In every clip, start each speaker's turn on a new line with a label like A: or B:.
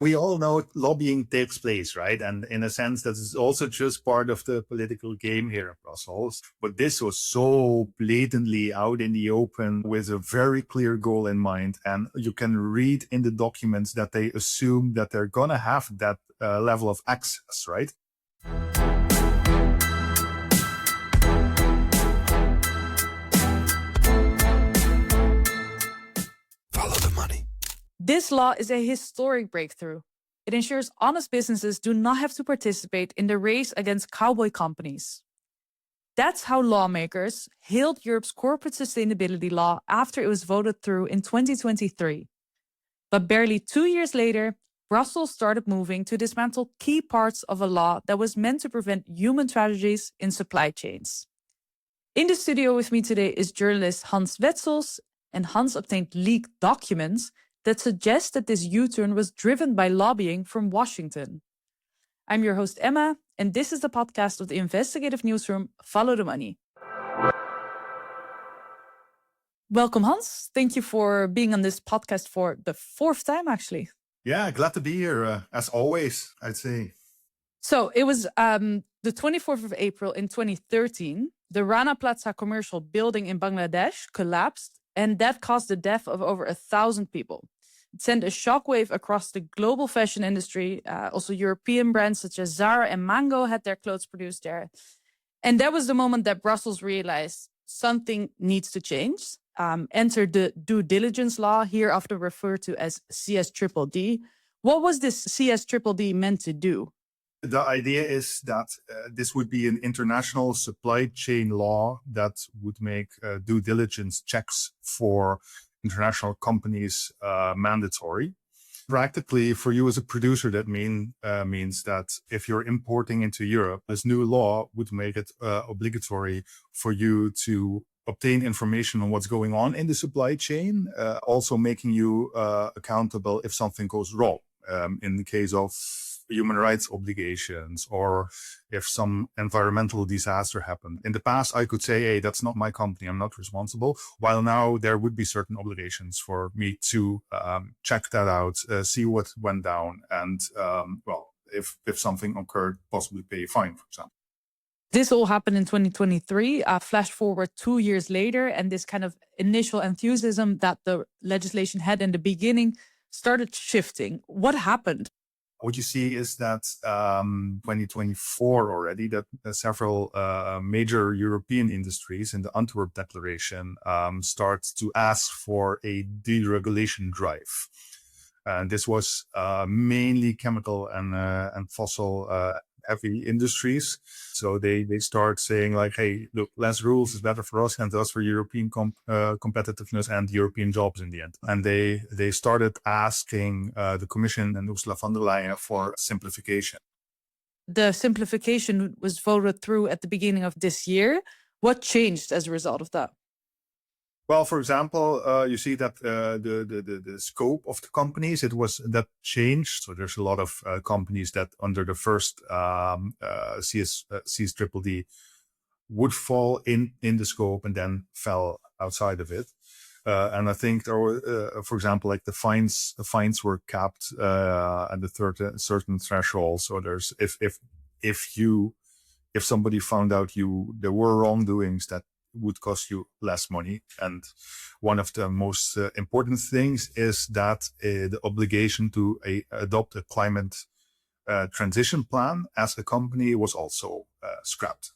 A: We all know lobbying takes place, right? And in a sense, that is also just part of the political game here in Brussels. But this was so blatantly out in the open with a very clear goal in mind. And you can read in the documents that they assume that they're going to have that level of access, right?
B: Follow the money.
C: This law is a historic breakthrough. It ensures honest businesses do not have to participate in the race against cowboy companies. That's how lawmakers hailed Europe's corporate sustainability law after it was voted through in 2023. But barely 2 years later, Brussels started moving to dismantle key parts of a law that was meant to prevent human tragedies in supply chains. In the studio with me today is journalist Hans Wetzels, and Hans obtained leaked documents that suggest that this U-turn was driven by lobbying from Washington. I'm your host, Emma, and this is the podcast of the investigative newsroom, Follow the Money. Welcome, Hans. Thank you for being on this podcast for the fourth time, actually.
A: Yeah, glad to be here, as always, I'd say.
C: So it was the 24th of April in 2013. The Rana Plaza commercial building in Bangladesh collapsed, and that caused the death of over 1,000 people. It sent a shockwave across the global fashion industry. Also, European brands such as Zara and Mango had their clothes produced there. And that was the moment that Brussels realized something needs to change. Entered the due diligence law, here often referred to as CS-DDD. What was this CS-DDD meant to do?
A: The idea is that this would be an international supply chain law that would make due diligence checks for international companies mandatory. Practically, for you as a producer, that means that if you're importing into Europe, this new law would make it obligatory for you to obtain information on what's going on in the supply chain, also making you accountable if something goes wrong. In the case of human rights obligations, or if some environmental disaster happened. In the past, I could say, hey, that's not my company, I'm not responsible. While now there would be certain obligations for me to check that out, see what went down, and if something occurred, possibly pay a fine, for example.
C: This all happened in 2023. Flash forward 2 years later, and this kind of initial enthusiasm that the legislation had in the beginning started shifting. What happened?
A: What you see is that 2024 already, that several major European industries in the Antwerp Declaration start to ask for a deregulation drive. And this was mainly chemical and fossil heavy industries. So they start saying like, hey, look, less rules is better for us and thus for European competitiveness and European jobs in the end. And they started asking the Commission and Ursula von der Leyen for simplification.
C: The simplification was voted through at the beginning of this year. What changed as a result of that?
A: Well, for example, you see that the scope of the companies, that changed. So there's a lot of companies that under the first CS-DDD would fall in the scope and then fell outside of it. And I think there were, for example, like the fines were capped at the certain threshold. So there's if somebody found out there were wrongdoings that would cost you less money. And one of the most important things is that the obligation to adopt a climate transition plan as a company was also scrapped.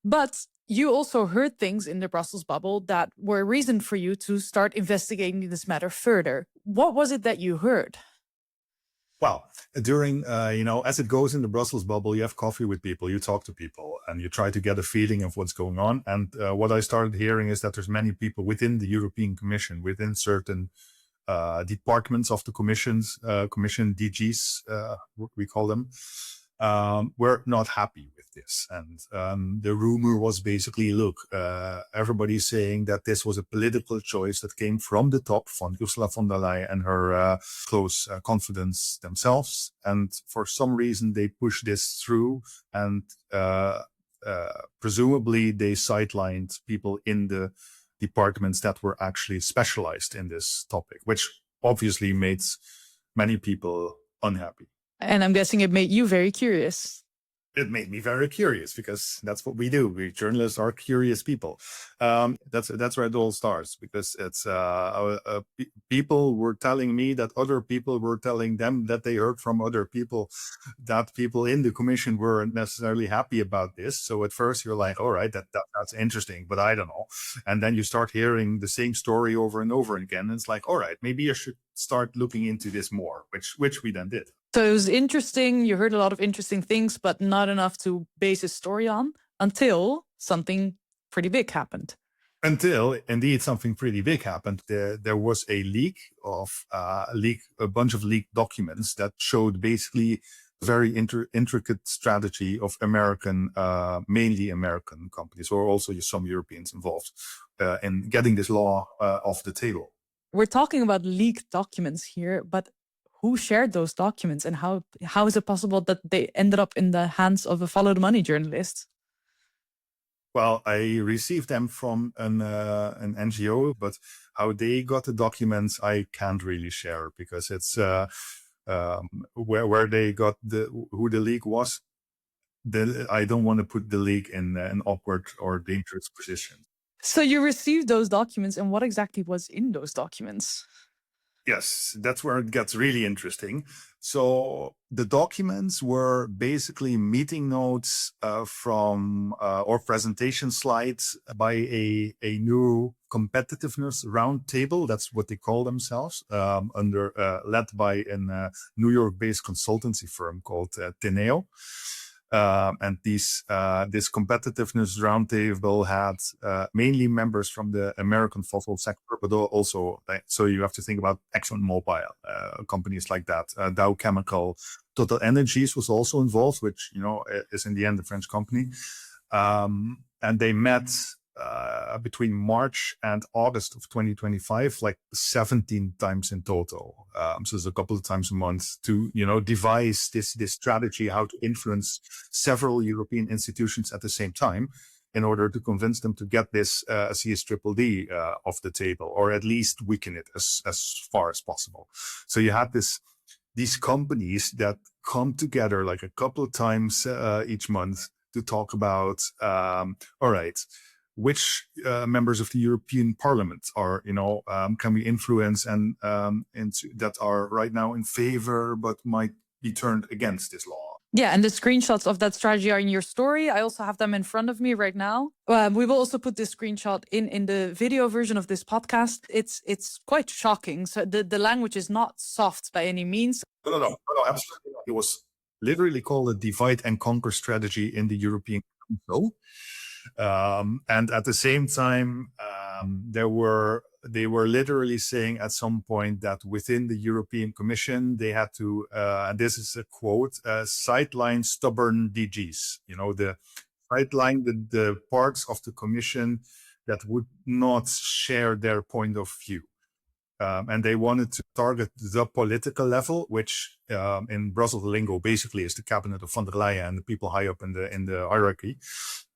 C: But you also heard things in the Brussels bubble that were a reason for you to start investigating this matter further. What was it that you heard?
A: Well, during, as it goes in the Brussels bubble, you have coffee with people, you talk to people, and you try to get a feeling of what's going on. And what I started hearing is that there's many people within the European Commission, within certain departments of the Commission DGs, we call them, were not happy with this. And the rumor was basically, look, everybody's saying that this was a political choice that came from the top, from Ursula von der Leyen and her close confidants themselves. And for some reason, they pushed this through, and presumably they sidelined people in the departments that were actually specialized in this topic, which obviously made many people unhappy.
C: And I'm guessing it made you very curious.
A: It made me very curious because that's what we do. We journalists are curious people. That's where it all starts, because it's people were telling me that other people were telling them that they heard from other people that people in the commission weren't necessarily happy about this. So at first you're like, all right, that's interesting, but I don't know. And then you start hearing the same story over and over again. And it's like, all right, maybe I should start looking into this more, which we then did.
C: So it was interesting. You heard a lot of interesting things, but not enough to base a story on until something pretty big happened.
A: Until indeed something pretty big happened. There was a leak of a bunch of leaked documents that showed basically very intricate strategy of mainly American companies, or also some Europeans involved in getting this law off the table.
C: We're talking about leaked documents here, but who shared those documents, and how is it possible that they ended up in the hands of a Follow the Money journalist?
A: Well, I received them from an NGO, but how they got the documents, I can't really share, because it's where they got who the leak was. I don't want to put the leak in an awkward or dangerous position.
C: So you received those documents, and what exactly was in those documents?
A: Yes, that's where it gets really interesting. So the documents were basically meeting notes from or presentation slides by a new competitiveness roundtable. That's what they call themselves, led by a New York-based consultancy firm called Teneo. And this competitiveness roundtable had mainly members from the American fossil sector, but also, so you have to think about ExxonMobil, companies like that. Dow Chemical, Total Energies was also involved, which is in the end a French company. And they met between March and August of 2025, like 17 times in total. So it's a couple of times a month to, devise this strategy, how to influence several European institutions at the same time in order to convince them to get this CSDDD off the table, or at least weaken it as far as possible. So you had these companies that come together like a couple of times each month to talk about, all right, which members of the European Parliament are, can we influence and that are right now in favor, but might be turned against this law.
C: Yeah, and the screenshots of that strategy are in your story. I also have them in front of me right now. We will also put this screenshot in the video version of this podcast. It's quite shocking. So the language is not soft by any means.
A: No, absolutely not. It was literally called a divide and conquer strategy in the European Council. And at the same time, they were literally saying at some point that within the European Commission, they had to, and this is a quote, sideline stubborn DGs, sideline the parts of the Commission that would not share their point of view. And they wanted to target the political level, which in Brussels lingo basically is the cabinet of von der Leyen and the people high up in the hierarchy,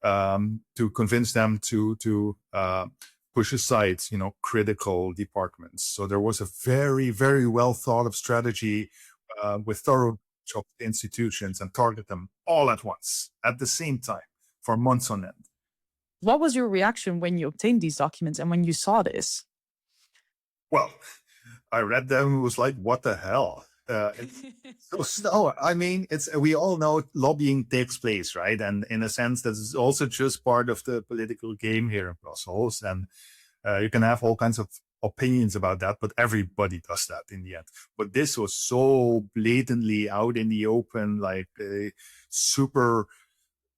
A: to convince them to push aside, critical departments. So there was a very, very well thought of strategy with thorough chopped institutions and target them all at once at the same time for months on end.
C: What was your reaction when you obtained these documents and when you saw this?
A: Well, I read them. It was like, what the hell? So, I mean, we all know lobbying takes place, right? And in a sense, that is also just part of the political game here in Brussels. And you can have all kinds of opinions about that, but everybody does that in the end. But this was so blatantly out in the open, like a super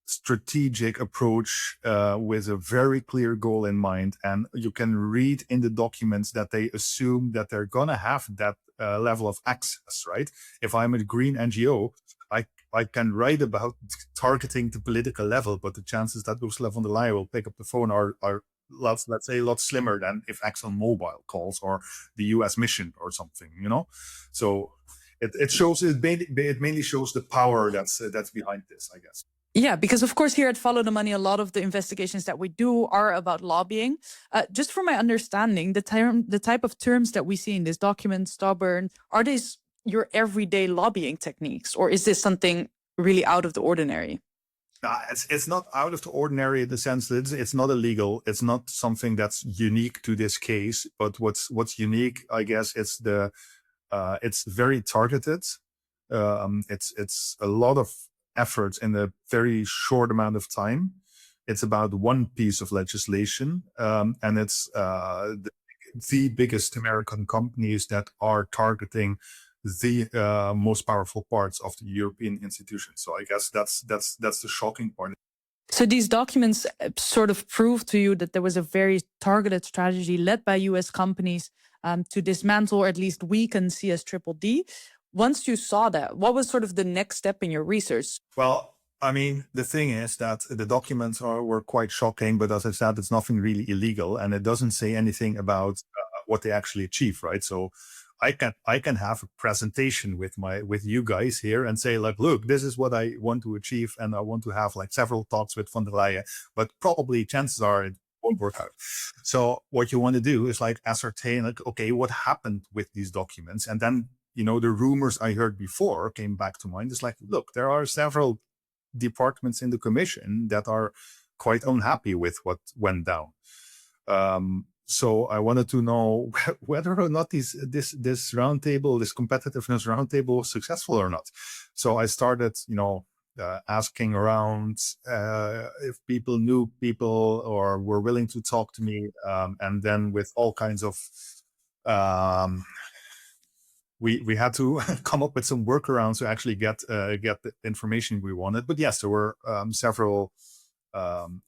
A: strategic approach with a very clear goal in mind. And you can read in the documents that they assume that they're going to have that level of access, right? If I'm a green NGO, I can write about targeting the political level, but the chances that Ursula von der Leyen will pick up the phone are let's say a lot slimmer than if ExxonMobil calls or the US mission or something, So it mainly shows the power that's behind this, I guess.
C: Yeah, because of course here at Follow the Money, a lot of the investigations that we do are about lobbying. Just from my understanding, the type of terms that we see in this document, stubborn, are these your everyday lobbying techniques, or is this something really out of the ordinary?
A: It's not out of the ordinary in the sense that it's not illegal. It's not something that's unique to this case. But what's unique, I guess, is it's very targeted. It's a lot of effort in a very short amount of time. It's about one piece of legislation, and it's the biggest American companies that are targeting the most powerful parts of the European institutions. So I guess that's the shocking part.
C: So these documents sort of prove to you that there was a very targeted strategy led by US companies to dismantle or at least weaken CS-DDD. Once you saw that, what was sort of the next step in your research?
A: Well, I mean, the thing is that the documents were quite shocking, but as I said, it's nothing really illegal, and it doesn't say anything about what they actually achieve, right? So I can have a presentation with you guys here and say like, look, this is what I want to achieve, and I want to have like several talks with von der Leyen, but probably chances are it won't work out. So what you want to do is like ascertain like, okay, what happened with these documents, and then the rumors I heard before came back to mind. It's like, look, there are several departments in the commission that are quite unhappy with what went down. So I wanted to know whether or not this roundtable, this competitiveness roundtable, was successful or not. So I started, asking around if people knew people or were willing to talk to me, and then with all kinds of we had to come up with some workarounds to actually get the information we wanted. But yes, there were several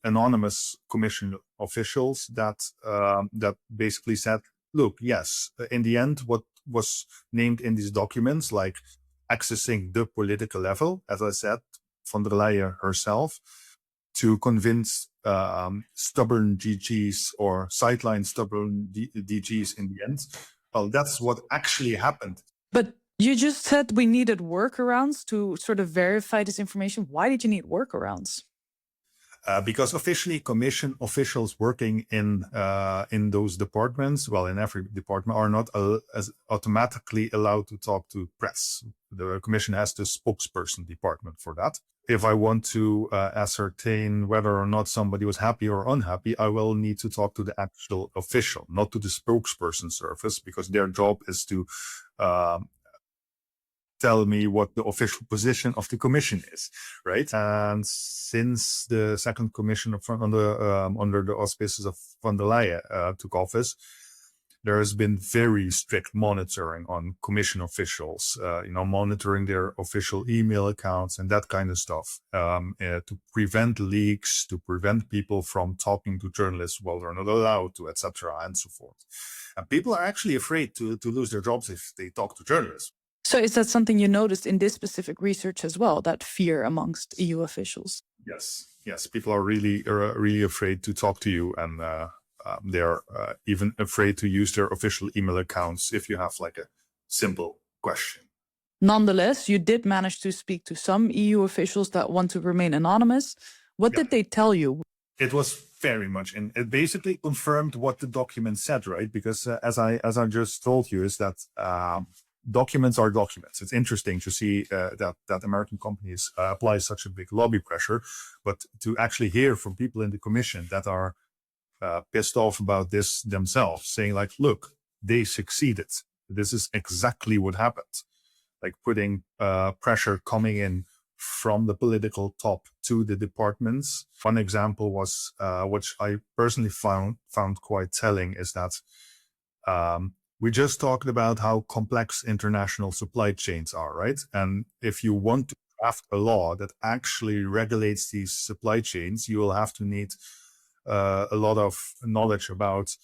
A: anonymous commission officials that basically said, look, yes, in the end, what was named in these documents, like accessing the political level, as I said, von der Leyen herself, to convince stubborn DGs or sideline stubborn DGs in the end. Well, that's what actually happened.
C: But you just said we needed workarounds to sort of verify this information. Why did you need workarounds?
A: Because officially, commission officials working in those departments, well, in every department, are not as automatically allowed to talk to press. The commission has the spokesperson department for that. If I want to ascertain whether or not somebody was happy or unhappy, I will need to talk to the actual official, not to the spokesperson service, because their job is to tell me what the official position of the commission is, right? And since the second commission under the auspices of von der Leyen took office, there has been very strict monitoring on commission officials, monitoring their official email accounts and that kind of stuff, to prevent leaks, to prevent people from talking to journalists while they're not allowed to, etc., and so forth. And people are actually afraid to lose their jobs if they talk to journalists.
C: So is that something you noticed in this specific research as well, that fear amongst EU officials?
A: Yes. People are really afraid to talk to you, and they're even afraid to use their official email accounts if you have like a simple question.
C: Nonetheless, you did manage to speak to some EU officials that want to remain anonymous. What did they tell you?
A: It was very much, and it basically confirmed what the document said, right? Because as I just told you, is that documents are documents. It's interesting to see that American companies apply such a big lobby pressure, but to actually hear from people in the commission that are pissed off about this themselves, saying like, look, they succeeded. This is exactly what happened. Like putting pressure coming in from the political top to the departments. One example was, which I personally found quite telling, is that we just talked about how complex international supply chains are, right? And if you want to draft a law that actually regulates these supply chains, you will have to need a lot of knowledge about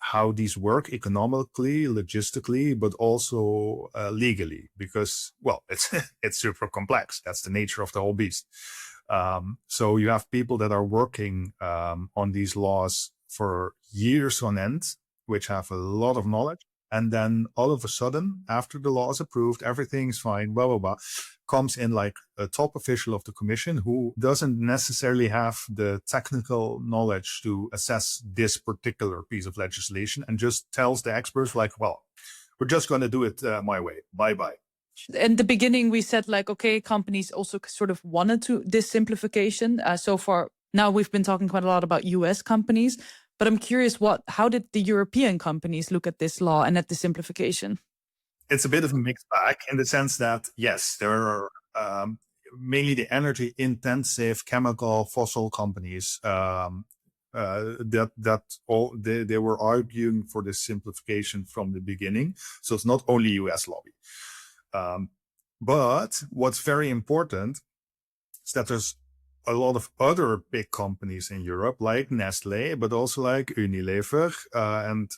A: how these work economically, logistically, but also legally, because, well, it's super complex. That's the nature of the whole beast. So you have people that are working on these laws for years on end, which have a lot of knowledge. And then all of a sudden, after the law is approved, everything's fine, blah, blah, blah, comes in like a top official of the commission who doesn't necessarily have the technical knowledge to assess this particular piece of legislation and just tells the experts like, well, we're just going to do it my way. Bye-bye.
C: In the beginning, we said like, okay, companies also sort of wanted to this simplification. So far, now we've been talking quite a lot about US companies, but I'm curious, how did the European companies look at this law and at the simplification?
A: It's a bit of a mixed bag in the sense that, yes, there are mainly the energy intensive chemical fossil companies they were arguing for this simplification from the beginning. So it's not only US lobby. But what's very important is that there's a lot of other big companies in Europe, like Nestle, but also like Unilever and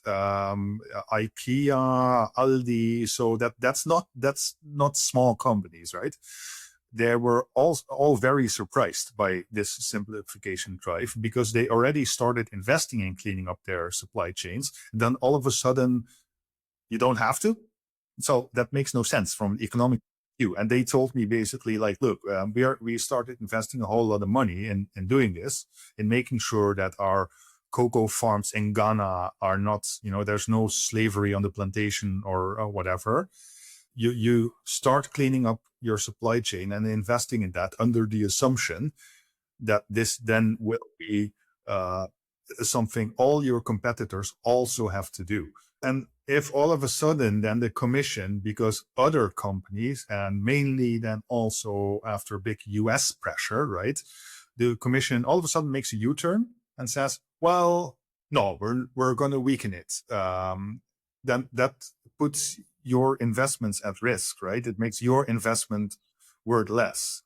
A: IKEA, Aldi. So that's not small companies, right? They were all very surprised by this simplification drive because they already started investing in cleaning up their supply chains. Then all of a sudden, you don't have to. So that makes no sense from an economic view. And they told me basically like, look, we started investing a whole lot of money in doing this, in making sure that our cocoa farms in Ghana are not, there's no slavery on the plantation or whatever. You start cleaning up your supply chain and investing in that under the assumption that this then will be something all your competitors also have to do. And if all of a sudden then the commission, because other companies and mainly then also after big US pressure, right, the commission all of a sudden makes a U-turn and says, well, no, we're going to weaken it. Then that puts your investments at risk, right? It makes your investment worth less.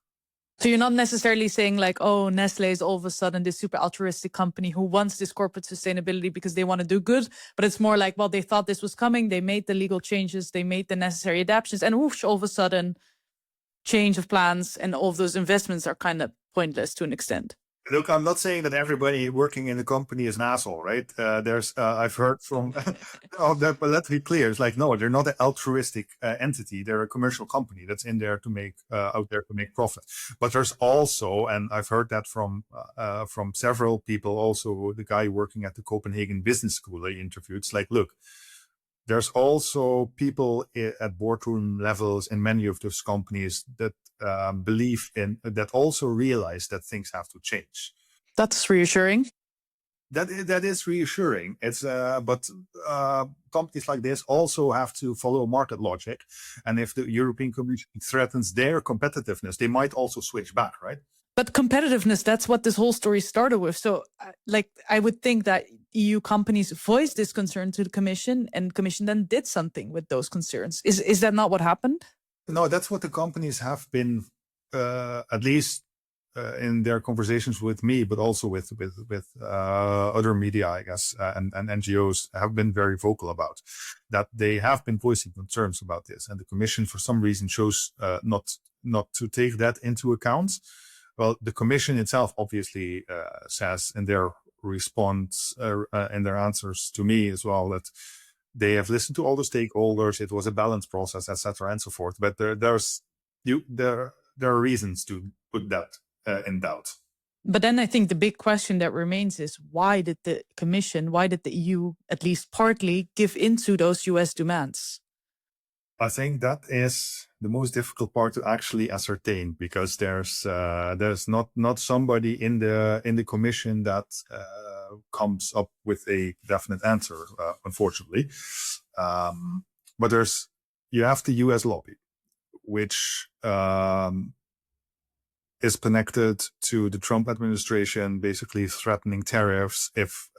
C: So you're not necessarily saying like, oh, Nestle is all of a sudden this super altruistic company who wants this corporate sustainability because they want to do good. But it's more like, well, they thought this was coming. They made the legal changes. They made the necessary adaptations. And whoosh, all of a sudden, change of plans and all of those investments are kind of pointless to an extent.
A: Look, I'm not saying that everybody working in the company is an asshole, right? I've heard from, but let's be clear. It's like, no, they're not an altruistic entity. They're a commercial company that's in there to make, out there to make profit. But there's also, and I've heard that from several people, also the guy working at the Copenhagen Business School I interviewed. It's like, look, there's also people at boardroom levels in many of those companies that believe in, that also realize that things have to change.
C: That's reassuring.
A: That is reassuring. But companies like this also have to follow market logic. And if the European Commission threatens their competitiveness, they might also switch back, right?
C: But competitiveness, that's what this whole story started with. So I would think that EU companies voiced this concern to the Commission and Commission then did something with those concerns. Is that not what happened?
A: No, that's what the companies have been, at least in their conversations with me, but also with other media, I guess, and NGOs have been very vocal about that. They have been voicing concerns about this, and the Commission, for some reason, chose not to take that into account. Well, the Commission itself obviously says in their response, in their answers to me as well, that they have listened to all the stakeholders. It was a balanced process, etc., and so forth. But there are reasons to put that in doubt.
C: But then I think the big question that remains is why did the Commission, why did the EU at least partly give into those US demands?
A: I think that is the most difficult part to actually ascertain, because there's not somebody in the Commission that comes up with a definite answer, unfortunately. But you have the US lobby, which is connected to the Trump administration, basically threatening tariffs if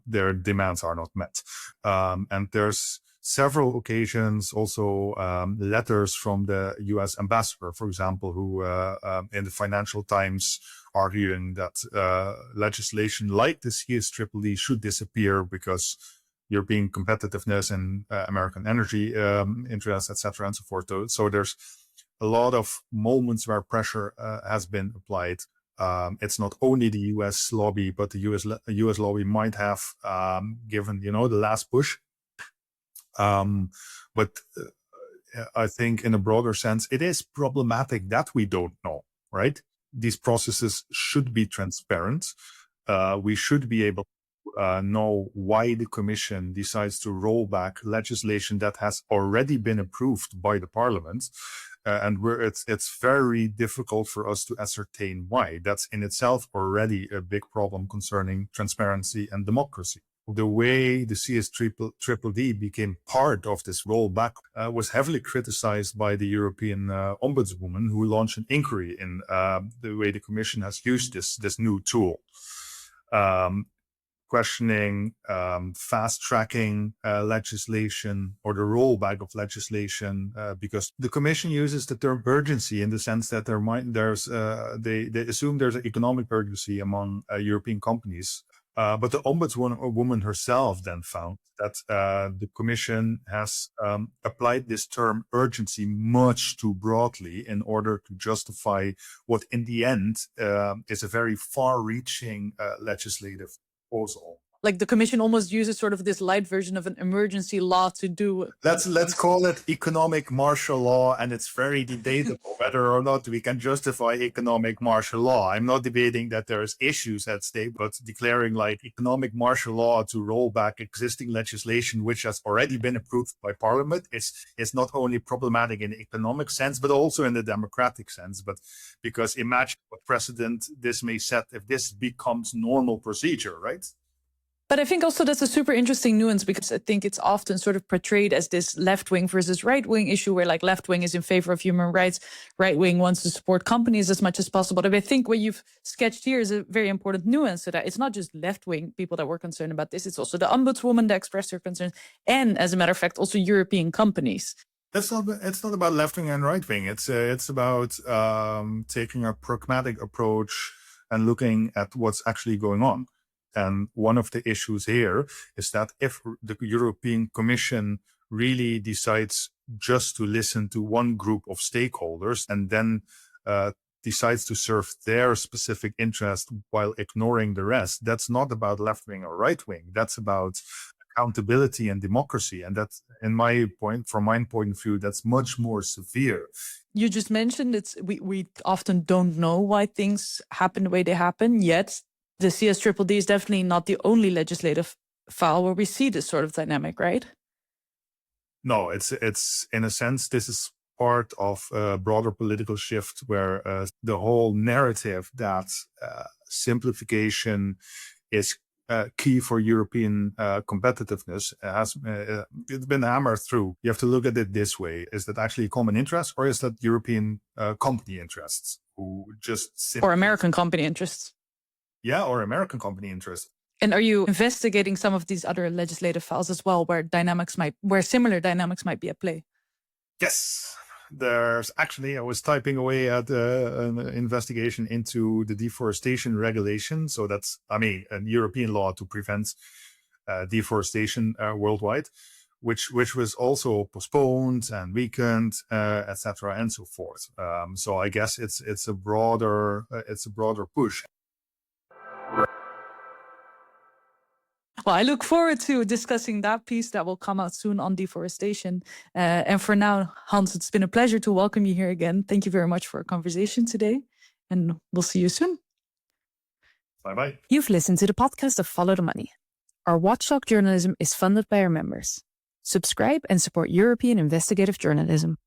A: their demands are not met. And there's several occasions, also letters from the US ambassador, for example, who in the Financial Times arguing that legislation like the CSIIE should disappear because European competitiveness and American energy interests, etc., and so forth. So there's a lot of moments where pressure has been applied. It's not only the US lobby, but the US lobby might have given, the last push. But I think in a broader sense, it is problematic that we don't know, right? These processes should be transparent. We should be able to know why the Commission decides to roll back legislation that has already been approved by the Parliament. And where it's very difficult for us to ascertain why. That's in itself already a big problem concerning transparency and democracy. The way the CSDDD became part of this rollback was heavily criticized by the European Ombudswoman, who launched an inquiry in the way the Commission has used this new tool. Questioning fast-tracking legislation or the rollback of legislation, because the Commission uses the term urgency in the sense that they assume there's an economic urgency among European companies. But the Ombudswoman herself then found that the Commission has applied this term urgency much too broadly in order to justify what in the end is a very far-reaching legislative proposal.
C: Like the Commission almost uses sort of this light version of an emergency law to do.
A: Let's call it economic martial law, and it's very debatable whether or not we can justify economic martial law. I'm not debating that there's issues at stake, but declaring like economic martial law to roll back existing legislation which has already been approved by Parliament is not only problematic in the economic sense, but also in the democratic sense. But because imagine what precedent this may set if this becomes normal procedure, right?
C: But I think also that's a super interesting nuance, because I think it's often sort of portrayed as this left-wing versus right-wing issue, where like left-wing is in favor of human rights, right-wing wants to support companies as much as possible. But I think what you've sketched here is a very important nuance to that. It's not just left-wing people that were concerned about this. It's also the Ombudswoman that expressed their concerns. And as a matter of fact, also European companies.
A: It's not about left-wing and right-wing. It's about taking a pragmatic approach and looking at what's actually going on. And one of the issues here is that if the European Commission really decides just to listen to one group of stakeholders and then decides to serve their specific interest while ignoring the rest, that's not about left-wing or right-wing. That's about accountability and democracy. And that's, from my point of view, that's much more severe.
C: You just mentioned we often don't know why things happen the way they happen, yet the CSDDD is definitely not the only legislative file where we see this sort of dynamic, right?
A: No, it's in a sense, this is part of a broader political shift where the whole narrative that simplification is key for European competitiveness has it's been hammered through. You have to look at it this way. Is that actually common interest, or is that European company interests who just...
C: Or American company interests?
A: Yeah, or American company interests.
C: And are you investigating some of these other legislative files as well, where similar dynamics might be at play?
A: Yes, there's actually, I was typing away at an investigation into the deforestation regulation. So that's, a European law to prevent deforestation worldwide, which was also postponed and weakened, etc., and so forth. So I guess it's a broader push.
C: Well, I look forward to discussing that piece that will come out soon on deforestation. And for now, Hans, it's been a pleasure to welcome you here again. Thank you very much for our conversation today, and we'll see you soon.
A: Bye-bye.
D: You've listened to the podcast of Follow the Money. Our watchdog journalism is funded by our members. Subscribe and support European investigative journalism.